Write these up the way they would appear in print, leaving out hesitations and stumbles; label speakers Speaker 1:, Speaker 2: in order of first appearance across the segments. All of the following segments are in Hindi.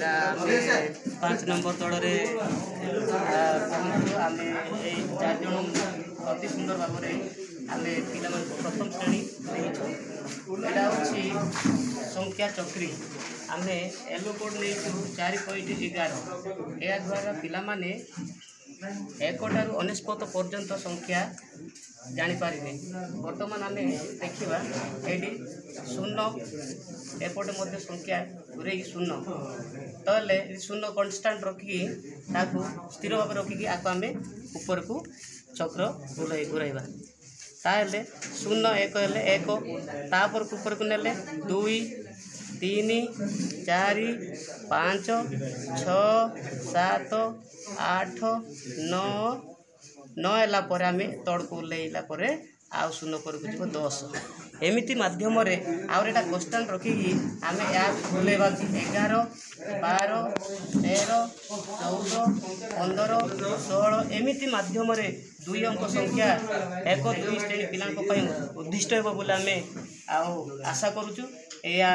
Speaker 1: यहाँ 5 नंबर तल आम 4 जन अति सुंदर भाव में आम पिला प्रथम श्रेणी यहाँ हूँ संख्या चक्री आम येलो कोड नहीं 4.11 या द्वारा पिला माने 1 ठारू 99 पर्यंत संख्या जापारे। बर्तमान आम देखा ये 0 एपटे मध्य संख्या घूरे 0 तले 0 कन्स्टाट रखिकी स्थिर भाव रखिकी आम ऊपर को चक्र घुराइबा ताहले 0 1 हेले 1 तापर ऊपर को नेले 2 3 4 5 6 7 8 9 9 है आम तड़ को ओल्ला आउ 0 पर जीव 10 एमती मध्यम आउटा कन्स्टाट रखिकी आम या बुलेवा 11 12 13 14 15 16 एमती मध्यम 2 अंक संख्या 1 2 श्रेणी पिलांपाई उद्दिष्ट हो बोले आम आशा करुचु। या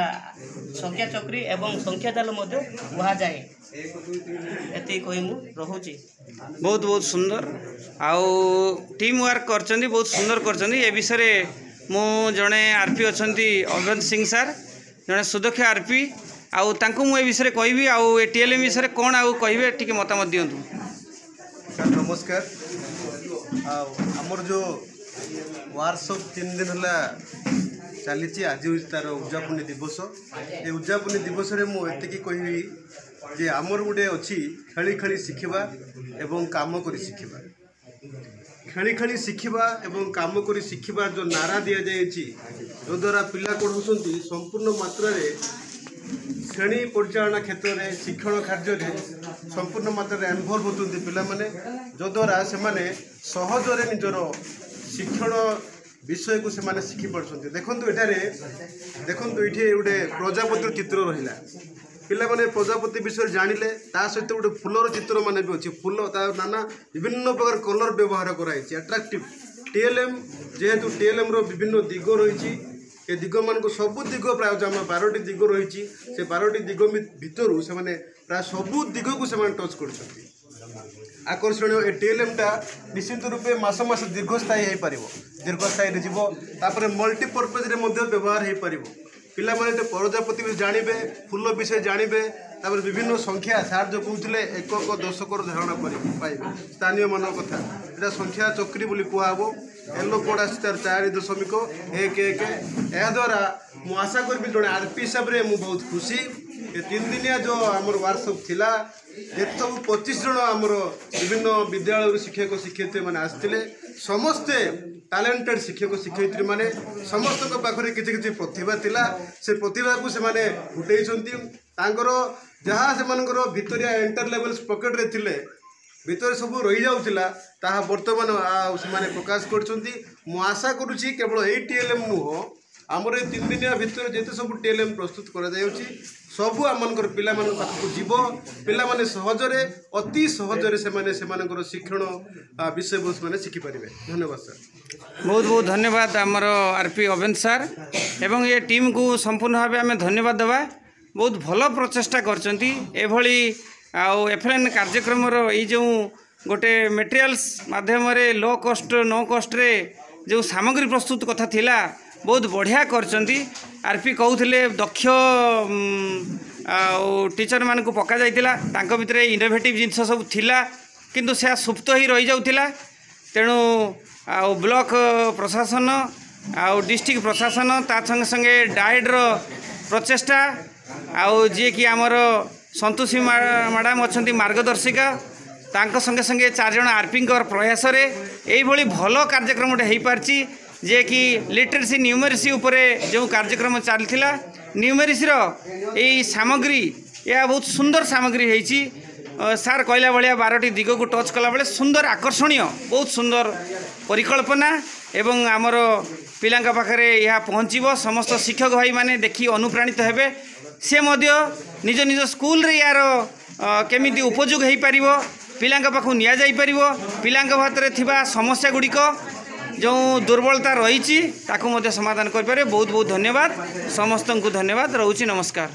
Speaker 1: संख्या चक्री एवं संख्या जाल कह जाए ये कही मुझे
Speaker 2: बहुत बहुत सुंदर आउ टीम वर्क कर बहुत सुंदर कर विषय मु जड़े आरपी अच्छा अरविंद सिंह सर जड़े सुदक्ष आरपी आउ मु विषय कहबी आउ टीएलएम विषय कौन आउ कहे टी मतामत दिंतु।
Speaker 3: सर नमस्कार। आमर जो वर्कशॉप 3 दिन है चली आज तार उद्यापनी दिवस ये उद्यापनी दिवस मुझे कहबी जे आमर गोटे अच्छी खेली खेली शिखा एवं काम कर शिखा खेली खेली शिखा एवं काम कर शिखा जो नारा दि जाए जो द्वारा पिला कौन होती संपूर्ण मात्रा श्रेणी परिचालना क्षेत्र में शिक्षण कार्य संपूर्ण मात्रा इनवल्व होती पिलाने जो द्वारा से सहजरे निजर शिक्षण विषय को से शिखि पार्टी। देखो देखो ये गोटे प्रजापति चित्र रहा पिला माने प्रजापति विषय जानिले ता सहित गोटे फूलर चित्र मान भी अच्छी फूल नाना विभिन्न प्रकार कलर व्यवहार कराई अट्राक्टिव टीएलएम जेहेतु टीएलएम रो विभिन्न दिग रही ये दिग मान को सबू दिग प्राय आम 12टी दिग रही से 12टी दिग भितर से प्राय सबू दिग को से टच कर आकर्षणीय टीएलएमटा निश्चित रूपे मास मास दीर्घस्थायी हो पार दीर्घस्थायी जीवपर मल्टीपर्पज व्यवहार हो पार पिला माने प्रजापति भी जानवे फूल विषय जानवे तापर विभिन्न संख्या सार जो कहते 1 1 दशक धारणा पाइबे स्थानीय मान कथा यहाँ संख्या चक्री बोली कहब येलो कोड आस 4.1 यह द्वारा मुझे आशा करी जो आरपी हिसाब से मुझे बहुत खुशी ये 3 दिनिया जो आमर वर्कशॉप थिला ये सब 25 जन आमर विभिन्न विद्यालय शिक्षक शिक्षयित्री मैंने आसते समस्ते टैलेंटेड शिक्षक शिक्षयित्री मैंने समस्त पाखे किसी प्रतिभा थिला से प्रतिभा को से फुटे जहाँ से भितरिया एंटर लेवल पकेट रे थिले भितर सब रही जाऊला ताहा वर्तमान से प्रकाश कर आशा करुँची केवल यही टीएलएम नुह आमर 3 दिनिया भितर जिते सब टीएलएम प्रस्तुत कर सबू आम पिला पाखक जीव पिला माने सहजरे अति सहजरे से शिक्षण विषय वस्तु मैंने शिखिपारे। धन्यवाद सर।
Speaker 2: बहुत बहुत धन्यवाद आमर आरपी अरविंद सर एवं ये टीम को संपूर्ण भाव आम धन्यवाद देवा बहुत भल प्रचेषा करभली एफएलएन कार्यक्रम जो गोटे मटेरियल्स माध्यम लो कस्ट नो कस्ट रे जो सामग्री प्रस्तुत कथा थिला बहुत बढ़िया करचंती। आरपी कहते दक्ष टीचर मान को पका जाइतिला तांको भितरे इनोवेटिव जिनस सब थिला किंतु से सुप्त ही रही जाउतिला तेणु ब्लॉक प्रशासन डिस्ट्रिक्ट प्रशासन ता संगे संगे डाइड्र प्रचेष्टा जी कि आमर संतोषी मैडम अच्छा मार्गदर्शिका तांको संगे संगे 4 जन आरपी प्रयास यही भल कार्यक्रम हो पारची जे कि लिटरेसी न्यूमेरिसी उपरे जो कार्यक्रम चलता न्यूमेरिसी यही सामग्री यह बहुत सुंदर सामग्री होती सार कहला भाया 12टी दिग को टच कला बेले सुंदर आकर्षणीय बहुत सुंदर परिकल्पना एवं आमर पिला पाखे यह पहुँचब समस्त शिक्षक भाई माने देखी अनुप्राणित हेबे से निज निज स्कूल रे यार केमिति उपयोग हो पार पिला पाखु निया जाई परिबो पिला भातरे थिबा समस्या गुड़िक जो दुर्बलता रही समाधान कर पारे। बहुत बहुत धन्यवाद समस्त को धन्यवाद रोची नमस्कार।